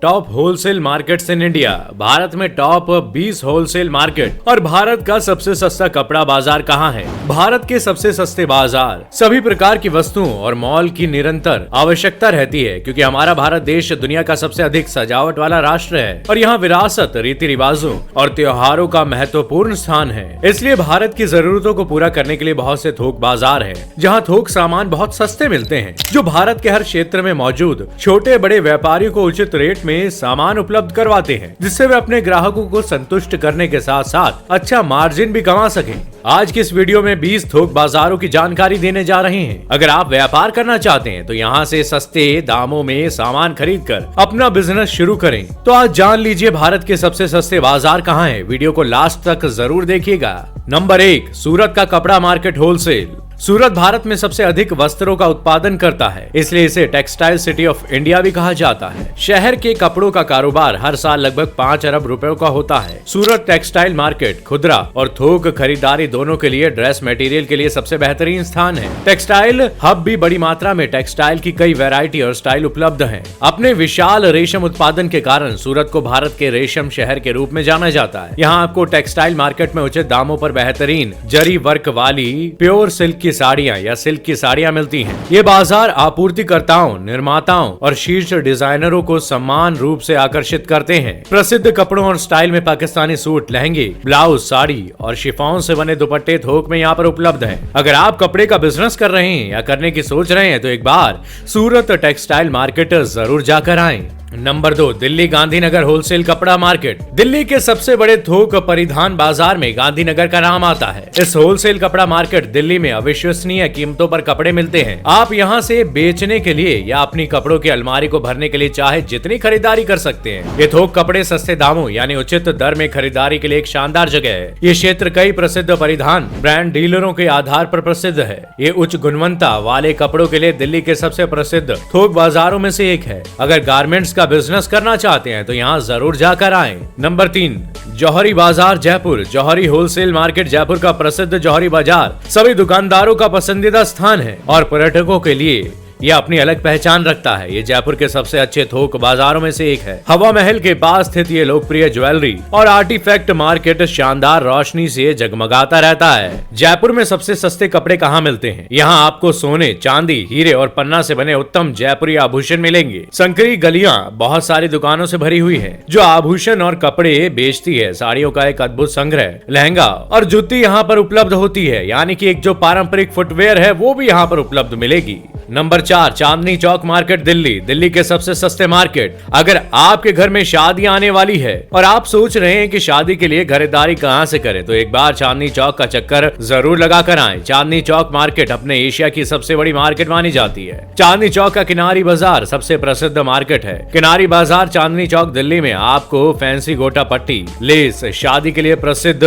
Top wholesale markets in India. Bharat में top 20 wholesale market और भारत का सबसे सस्ता कपड़ा बाजार कहाँ है? भारत के सबसे सस्ते बाजार सभी प्रकार की वस्तुओं और मॉल की निरंतर आवश्यकता रहती है, क्योंकि हमारा भारत देश दुनिया का सबसे अधिक सजावट वाला राष्ट्र है और यहाँ विरासत, रीति रिवाजों और त्योहारों का महत्वपूर्ण स्थान है। इसलिए भारत की जरूरतों को पूरा करने के लिए बहुत से थोक बाजार हैं, जहाँ थोक सामान बहुत सस्ते मिलते हैं, जो भारत के हर क्षेत्र में मौजूद छोटे बड़े व्यापारियों को उचित रेट में सामान उपलब्ध करवाते हैं, जिससे वे अपने ग्राहकों को संतुष्ट करने के साथ साथ अच्छा मार्जिन भी कमा सकें। आज की इस वीडियो में 20 थोक बाजारों की जानकारी देने जा रहे हैं। अगर आप व्यापार करना चाहते हैं तो यहाँ से सस्ते दामों में सामान खरीद कर अपना बिजनेस शुरू करें। तो आज जान लीजिए भारत के सबसे सस्ते बाजार कहाँ है। वीडियो को लास्ट तक जरूर देखिएगा। नंबर 1, सूरत का कपड़ा मार्केट होलसेल। सूरत भारत में सबसे अधिक वस्त्रों का उत्पादन करता है, इसलिए इसे टेक्सटाइल सिटी ऑफ इंडिया भी कहा जाता है। शहर के कपड़ों का कारोबार हर साल लगभग 5 अरब रुपयों का होता है। सूरत टेक्सटाइल मार्केट खुदरा और थोक खरीदारी दोनों के लिए ड्रेस मटेरियल के लिए सबसे बेहतरीन स्थान है। टेक्सटाइल हब भी बड़ी मात्रा में टेक्सटाइल की कई वैरायटी और स्टाइल उपलब्ध है। अपने विशाल रेशम उत्पादन के कारण सूरत को भारत के रेशम शहर के रूप में जाना जाता है। यहाँ आपको टेक्सटाइल मार्केट में उचित दामों पर बेहतरीन जरी वर्क वाली प्योर सिल्क साड़ियां या सिल्क की साड़ियां मिलती हैं। ये बाजार आपूर्तिकर्ताओं, निर्माताओं और शीर्ष डिजाइनरों को समान रूप से आकर्षित करते हैं। प्रसिद्ध कपड़ों और स्टाइल में पाकिस्तानी सूट, लहंगे, ब्लाउज, साड़ी और शिफॉन से बने दुपट्टे थोक में यहाँ पर उपलब्ध हैं। अगर आप कपड़े का बिजनेस कर रहे हैं या करने की सोच रहे हैं तो एक बार सूरत टेक्सटाइल मार्केट जरूर जाकर आएं। नंबर 2, दिल्ली गांधीनगर होलसेल कपड़ा मार्केट। दिल्ली के सबसे बड़े थोक परिधान बाजार में गांधीनगर का नाम आता है। इस होलसेल कपड़ा मार्केट दिल्ली में अविश्वसनीय कीमतों पर कपड़े मिलते हैं। आप यहां से बेचने के लिए या अपनी कपड़ों की अलमारी को भरने के लिए चाहे जितनी खरीदारी कर सकते हैं। ये थोक कपड़े सस्ते दामों यानी उचित दर में खरीदारी के लिए एक शानदार जगह है। ये क्षेत्र कई प्रसिद्ध परिधान ब्रांड डीलरों के आधार पर प्रसिद्ध है। ये उच्च गुणवत्ता वाले कपड़ों के लिए दिल्ली के सबसे प्रसिद्ध थोक बाजारों में से एक है। अगर गारमेंट्स का बिजनेस करना चाहते हैं तो यहाँ जरूर जाकर आएं। नंबर 3, जौहरी बाजार जयपुर। जौहरी होलसेल मार्केट जयपुर का प्रसिद्ध जौहरी बाजार सभी दुकानदारों का पसंदीदा स्थान है और पर्यटकों के लिए यह अपनी अलग पहचान रखता है। ये जयपुर के सबसे अच्छे थोक बाजारों में से एक है। हवा महल के पास स्थित ये लोकप्रिय ज्वेलरी और आर्टिफैक्ट मार्केट शानदार रोशनी से जगमगाता रहता है। जयपुर में सबसे सस्ते कपड़े कहाँ मिलते हैं? यहाँ आपको सोने, चांदी, हीरे और पन्ना से बने उत्तम जयपुरी आभूषण मिलेंगे। संकरी गलियां बहुत सारी दुकानों से भरी हुई है जो आभूषण और कपड़े बेचती है। साड़ियों का एक अद्भुत संग्रह, लहंगा और जूती यहाँ पर उपलब्ध होती है, यानी कि एक जो पारंपरिक फुटवेयर है वो भी यहाँ पर उपलब्ध मिलेगी। Number 4, Chandni Chowk market Delhi. दिल्ली के सबसे सस्ते मार्केट। अगर आपके घर में शादी आने वाली है और आप सोच रहे हैं कि शादी के लिए खरीदारी कहां से करें तो एक बार चांदनी चौक का चक्कर जरूर लगा कर आएं। चांदनी चौक मार्केट अपने एशिया की सबसे बड़ी मार्केट मानी जाती है। चांदनी चौक का किनारी बाजार सबसे प्रसिद्ध मार्केट है। किनारी बाजार चांदनी चौक दिल्ली में आपको फैंसी गोटा पट्टी, लेस, शादी के लिए प्रसिद्ध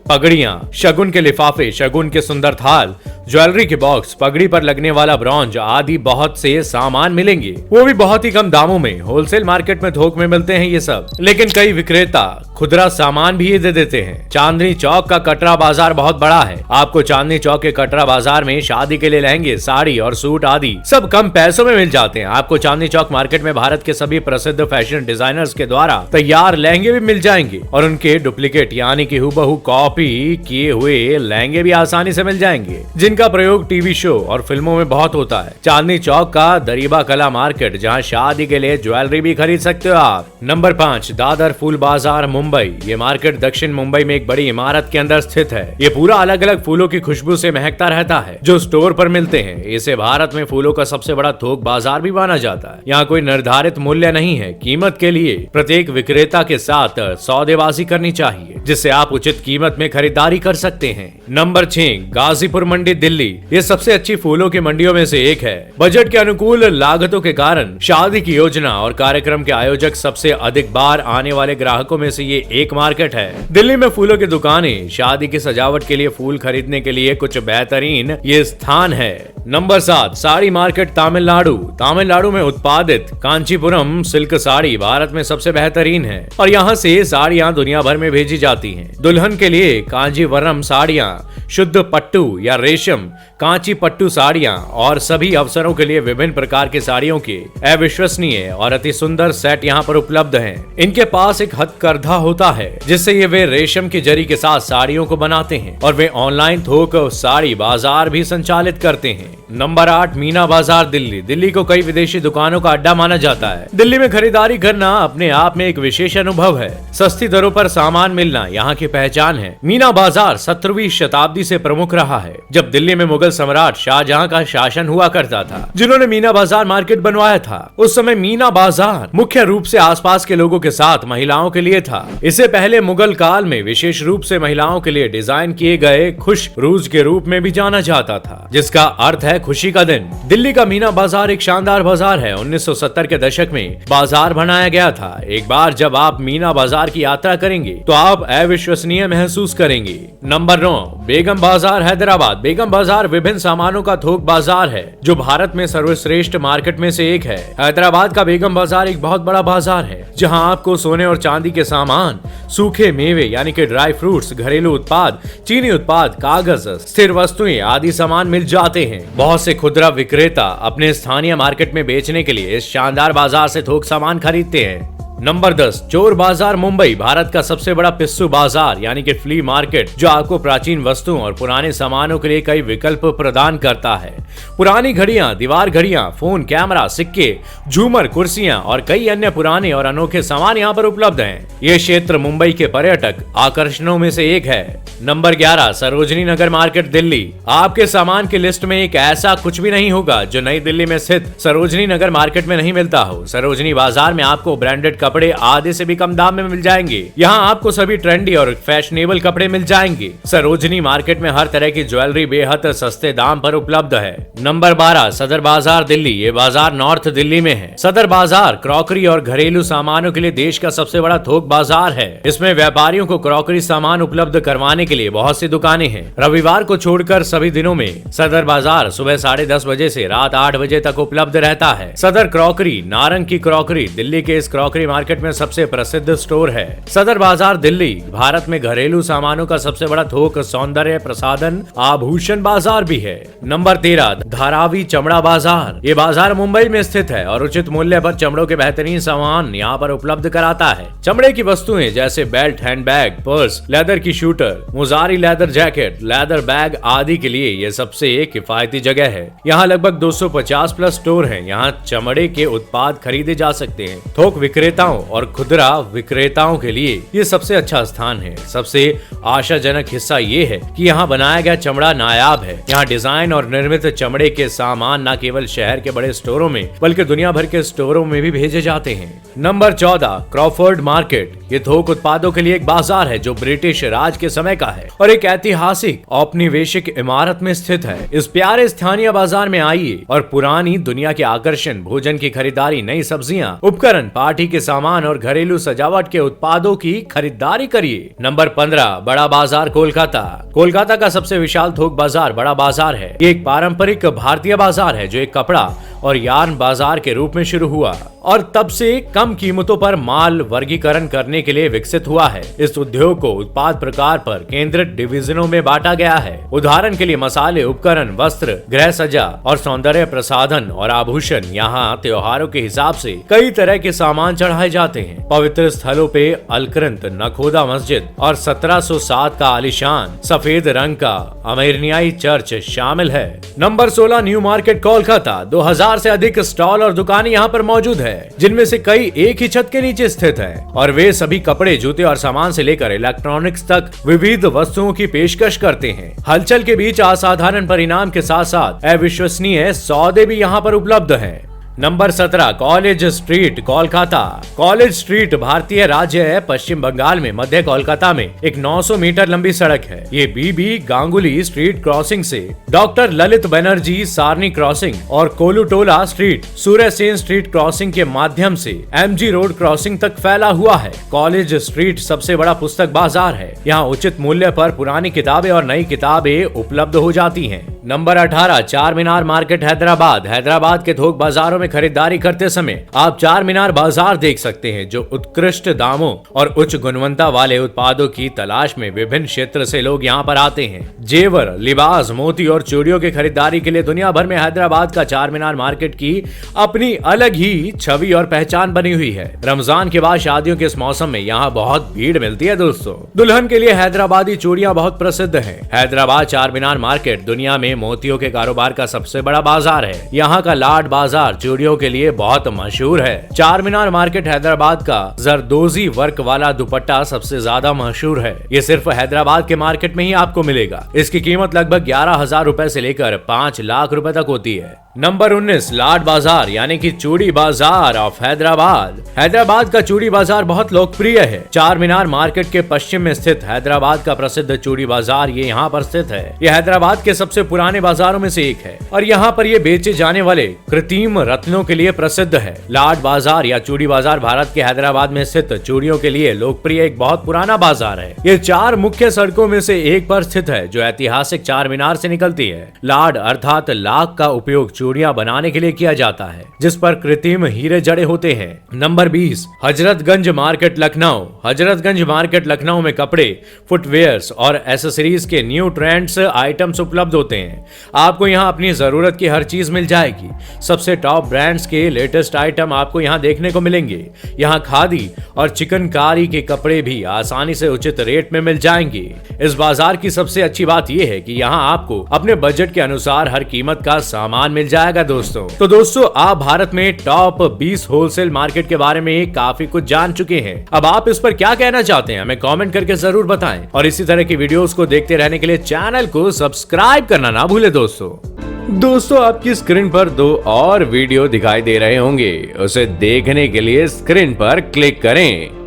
पगड़ियां, शगुन के लिफाफे, शगुन के सुंदर थाल, ज्वेलरी के बॉक्स, पगड़ी पर लगने वाला ब्रॉन्ज आदि बहुत से सामान मिलेंगे, वो भी बहुत ही कम दामों में। होलसेल मार्केट में थोक में मिलते हैं ये सब, लेकिन कई विक्रेता खुदरा सामान भी ये दे देते हैं। चांदनी चौक का कटरा बाजार बहुत बड़ा है। आपको चांदनी चौक के कटरा बाजार में शादी के लिए लहंगे, साड़ी और सूट आदि सब कम पैसों में मिल जाते हैं। आपको चांदनी चौक मार्केट में भारत के सभी प्रसिद्ध फैशन डिजाइनर्स के द्वारा तैयार लहंगे भी मिल जाएंगे और उनके डुप्लीकेट यानी कि हूबहू कॉपी किए हुए लहंगे भी आसानी से मिल जाएंगे, जिनका प्रयोग टीवी शो और फिल्मों में बहुत होता है। चांदनी चौक का दरीबा कला मार्केट, जहां शादी के लिए ज्वेलरी भी खरीद सकते हो आप। नंबर 5, दादर फूल बाजार मुंबई। ये मार्केट दक्षिण मुंबई में एक बड़ी इमारत के अंदर स्थित है। ये पूरा अलग अलग फूलों की खुशबू से महकता रहता है जो स्टोर पर मिलते हैं। इसे भारत में फूलों का सबसे बड़ा थोक बाजार भी माना जाता है। यहाँ कोई निर्धारित मूल्य नहीं है। कीमत के लिए प्रत्येक विक्रेता के साथ सौदेबाजी करनी चाहिए, जिससे आप उचित कीमत में खरीदारी कर सकते हैं। नंबर 6, गाजीपुर मंडी दिल्ली। ये सबसे अच्छी फूलों की मंडियों में से एक है। बजट के अनुकूल लागतों के कारण शादी की योजना और कार्यक्रम के आयोजक सबसे अधिक बार आने वाले ग्राहकों में से ये एक मार्केट है। दिल्ली में फूलों की दुकानें, शादी की सजावट के लिए फूल खरीदने के लिए कुछ बेहतरीन ये स्थान है। नंबर 7, साड़ी मार्केट तमिलनाडु। तमिलनाडु में उत्पादित कांचीपुरम सिल्क साड़ी भारत में सबसे बेहतरीन है और यहाँ से साड़ियाँ दुनिया भर में भेजी जाती हैं। दुल्हन के लिए कांजीवरम साड़ियाँ, शुद्ध पट्टू या रेशम कांची पट्टू साड़ियाँ और सभी अवसरों के लिए विभिन्न प्रकार की साड़ियों के अविश्वसनीय और अति सुंदर सेट यहाँ पर उपलब्ध हैं। इनके पास एक हथकरघा होता है जिससे ये वे रेशम की जरी के साथ साड़ियों को बनाते हैं और वे ऑनलाइन थोक साड़ी बाजार भी संचालित करते हैं। नंबर 8, मीना बाजार दिल्ली। दिल्ली को कई विदेशी दुकानों का अड्डा माना जाता है। दिल्ली में खरीदारी करना अपने आप में एक विशेष अनुभव है। सस्ती दरों पर सामान मिलना यहाँ की पहचान है। मीना बाजार 17वीं शताब्दी से प्रमुख रहा है, जब दिल्ली में मुगल सम्राट शाहजहां का शासन हुआ करता था, जिन्होंने मीना बाजार मार्केट बनवाया था। उस समय मीना बाजार मुख्य रूप से आसपास के लोगों के साथ महिलाओं के लिए था। इससे पहले मुगल काल में विशेष रूप से महिलाओं के लिए डिजाइन किए गए खुश रूज के रूप में भी जाना जाता था, जिसका अर्थ है खुशी का दिन। दिल्ली का मीना बाजार एक शानदार बाजार है। 1970 के दशक में बाजार बनाया गया था। एक बार जब आप मीना बाजार की यात्रा करेंगे तो आप अविश्वसनीय महसूस करेंगे। नंबर 9, बेगम बाजार हैदराबाद। बेगम बाजार विभिन्न सामानों का थोक बाजार है जो भारत में सर्वश्रेष्ठ मार्केट में से एक है। हैदराबाद का बेगम बाजार एक बहुत बड़ा बाजार है जहां आपको सोने और चांदी के सामान, सूखे मेवे यानी कि ड्राई फ्रूट्स, घरेलू उत्पाद, चीनी उत्पाद, कागज, स्थिर वस्तुएं आदि सामान मिल जाते हैं। बहुत से खुदरा विक्रेता अपने स्थानीय मार्केट में बेचने के लिए इस शानदार बाजार से थोक सामान खरीदते हैं। नंबर 10, चोर बाजार मुंबई। भारत का सबसे बड़ा पिस्सू बाजार यानी कि फ्ली मार्केट, जो आपको प्राचीन वस्तुओं और पुराने सामानों के लिए कई विकल्प प्रदान करता है। पुरानी घड़ियां, दीवार घड़ियां, फोन, कैमरा, सिक्के, झूमर, कुर्सियां और कई अन्य पुराने और अनोखे सामान यहाँ पर उपलब्ध हैं। ये क्षेत्र मुंबई के पर्यटक आकर्षणों में से एक है। Number 11, Sarojini Nagar market Delhi. आपके सामान की लिस्ट में एक ऐसा कुछ भी नहीं होगा जो नई दिल्ली में स्थित सरोजनी नगर मार्केट में नहीं मिलता हो। सरोजनी बाजार में आपको ब्रांडेड कपड़े आधे से भी कम दाम में मिल जाएंगे। यहाँ आपको सभी ट्रेंडी और फैशनेबल कपड़े मिल जाएंगे। सरोजनी मार्केट में हर तरह की ज्वेलरी बेहद सस्ते दाम पर उपलब्ध है। नंबर 12, सदर बाजार दिल्ली। ये बाजार नॉर्थ दिल्ली में है। सदर बाजार क्रॉकरी और घरेलू सामानों के लिए देश का सबसे बड़ा थोक बाजार है। इसमें व्यापारियों को क्रॉकरी सामान उपलब्ध करवाने के लिए बहुत सी दुकानें हैं। रविवार को छोड़कर सभी दिनों में सदर बाजार सुबह 10:30 बजे से रात 8 बजे तक उपलब्ध रहता है। सदर क्रॉकरी, नारंग की क्रॉकरी दिल्ली के इस क्रॉकरी मार्केट में सबसे प्रसिद्ध स्टोर है। सदर बाजार दिल्ली भारत में घरेलू सामानों का सबसे बड़ा थोक सौंदर्य प्रसाधन आभूषण बाजार भी है। नंबर 13, धारावी चमड़ा बाजार। ये बाजार मुंबई में स्थित है और उचित मूल्य पर चमड़ों के बेहतरीन सामान यहाँ पर उपलब्ध कराता है। चमड़े की वस्तुएं जैसे बेल्ट, हैंडबैग, पर्स, लेदर की शूटर, mojari leather jacket, leather bag आदि के लिए ये सबसे एक किफायती जगह है। यहाँ लगभग 250 प्लस स्टोर हैं। यहाँ चमड़े के उत्पाद खरीदे जा सकते हैं। थोक विक्रेताओं और खुदरा विक्रेताओं के लिए ये सबसे अच्छा स्थान है। सबसे आशाजनक हिस्सा ये है कि यहाँ बनाया गया चमड़ा नायाब है। यहाँ डिजाइन और निर्मित चमड़े के सामान न केवल शहर के बड़े स्टोरों में बल्कि दुनिया भर के स्टोरों में भी भेजे जाते हैं। Number 14, Crawford market. ये थोक उत्पादों के लिए एक बाजार है जो ब्रिटिश राज के समय का है और एक ऐतिहासिक औपनिवेशिक इमारत में स्थित है। इस प्यारे स्थानीय बाजार में आइए और पुरानी दुनिया के आकर्षण, भोजन की खरीदारी, नई सब्जियां, उपकरण, पार्टी के सामान और घरेलू सजावट के उत्पादों की खरीदारी करिए। नंबर 15, बड़ा बाजार कोलकाता। कोलकाता का सबसे विशाल थोक बाजार बड़ा बाजार है। ये एक पारंपरिक भारतीय बाजार है जो एक कपड़ा और यार्न बाजार के रूप में शुरू हुआ और तब से कम कीमतों पर माल वर्गीकरण करने के लिए विकसित हुआ है। इस उद्योग को उत्पाद प्रकार पर केंद्रित डिवीजनों में बांटा गया है। उदाहरण के लिए मसाले, उपकरण, वस्त्र, गृह सज्जा और सौंदर्य प्रसाधन और आभूषण। यहाँ त्योहारों के हिसाब से कई तरह के सामान चढ़ाए जाते हैं। पवित्र स्थलों पे अलक्रंत नखोदा मस्जिद और 1707 का आलीशान सफेद रंग का अमेरनियाई चर्च शामिल है। Number 16, new market Kolkata. 2000 से अधिक स्टॉल और दुकानें यहाँ पर मौजूद है, जिनमें से कई एक ही छत के नीचे स्थित हैं और वे सभी कपड़े, जूते और सामान से लेकर इलेक्ट्रॉनिक्स तक विविध वस्तुओं की पेशकश करते हैं। हलचल के बीच असाधारण परिणाम के साथ साथ अविश्वसनीय सौदे भी यहाँ पर उपलब्ध हैं। Number 17, college street Kolkata. College street भारतीय राज्य है पश्चिम बंगाल में मध्य कोलकाता में एक 900 मीटर लंबी सड़क है। ये बीबी गांगुली स्ट्रीट क्रॉसिंग से डॉक्टर ललित बनर्जी सारनी क्रॉसिंग और कोलुटोला street, Surya Sen street crossing के माध्यम से एमजी रोड क्रॉसिंग तक फैला हुआ है। कॉलेज स्ट्रीट सबसे बड़ा पुस्तक बाजार है। यहाँ उचित मूल्य पर पुरानी किताबें और नई किताबें उपलब्ध हो जाती हैं। नंबर 18 चार मीनार मार्केट हैदराबाद। हैदराबाद के थोक बाजारों में खरीदारी करते समय आप चार मीनार बाजार देख सकते हैं, जो उत्कृष्ट दामों और उच्च गुणवत्ता वाले उत्पादों की तलाश में विभिन्न क्षेत्र से लोग यहाँ पर आते हैं। जेवर, लिबास, मोती और चूड़ियों की खरीदारी के लिए दुनिया भर में हैदराबाद का चार मीनार मार्केट की अपनी अलग ही छवि और पहचान बनी हुई है। रमजान के बाद शादियों के इस मौसम में यहाँ बहुत भीड़ मिलती है दोस्तों। दुल्हन के लिए हैदराबादी चूड़ियां बहुत प्रसिद्ध हैं। हैदराबाद चार मीनार मार्केट दुनिया में मोतियों के कारोबार का सबसे बड़ा बाजार है। यहाँ का लाड बाजार चूड़ियों के लिए बहुत मशहूर है। चार मीनार मार्केट हैदराबाद का जरदोजी वर्क वाला दुपट्टा सबसे ज्यादा मशहूर है। ये सिर्फ हैदराबाद के मार्केट में ही आपको मिलेगा। इसकी कीमत लगभग 11,000 रुपए से लेकर 5 लाख रुपए तक होती है। नंबर 19 लाड बाजार यानी कि चूड़ी बाजार ऑफ हैदराबाद। हैदराबाद का चूड़ी बाजार बहुत लोकप्रिय है। चार मीनार मार्केट के पश्चिम में स्थित हैदराबाद का प्रसिद्ध चूड़ी बाजार ये यहाँ पर स्थित है। यह हैदराबाद के सबसे पुराने बाजारों में से एक है और यहाँ पर ये बेचे जाने वाले कृत्रिम रत्नों के लिए प्रसिद्ध है। लाड बाजार या चूड़ी बाजार भारत के हैदराबाद में स्थित चूड़ियों के लिए लोकप्रिय एक बहुत पुराना बाजार है। ये चार मुख्य सड़कों में से एक पर स्थित है, जो ऐतिहासिक चार मीनार से निकलती है। लाड अर्थात लाख का उपयोग चूड़ियां बनाने के लिए किया जाता है, जिस पर कृत्रिम हीरे जड़े होते हैं। Number 20 Hazratganj market Lucknow. Hazratganj market Lucknow में कपड़े, फुटवेयर्स और एसेसरीज के न्यू ट्रेंड्स आइटम्स उपलब्ध होते हैं। आपको यहाँ अपनी जरूरत की हर चीज मिल जाएगी। सबसे टॉप ब्रांड्स के लेटेस्ट आइटम आपको यहाँ देखने को मिलेंगे। यहाँ खादी और चिकनकारी के कपड़े भी आसानी से उचित रेट में मिल जाएंगे। इस बाजार की सबसे अच्छी बात यह है कि यहाँ आपको अपने बजट के अनुसार हर कीमत का सामान मिल जाएगा दोस्तों। तो दोस्तों, आप भारत में टॉप 20 होलसेल मार्केट के बारे में काफी कुछ जान चुके हैं। अब आप इस पर क्या कहना चाहते हैं हमें कमेंट करके जरूर बताएं और इसी तरह की वीडियोस को देखते रहने के लिए चैनल को सब्सक्राइब करना ना भूलें दोस्तों, आपकी स्क्रीन पर 2 और वीडियो दिखाई दे रहे होंगे। उसे देखने के लिए स्क्रीन पर क्लिक करें।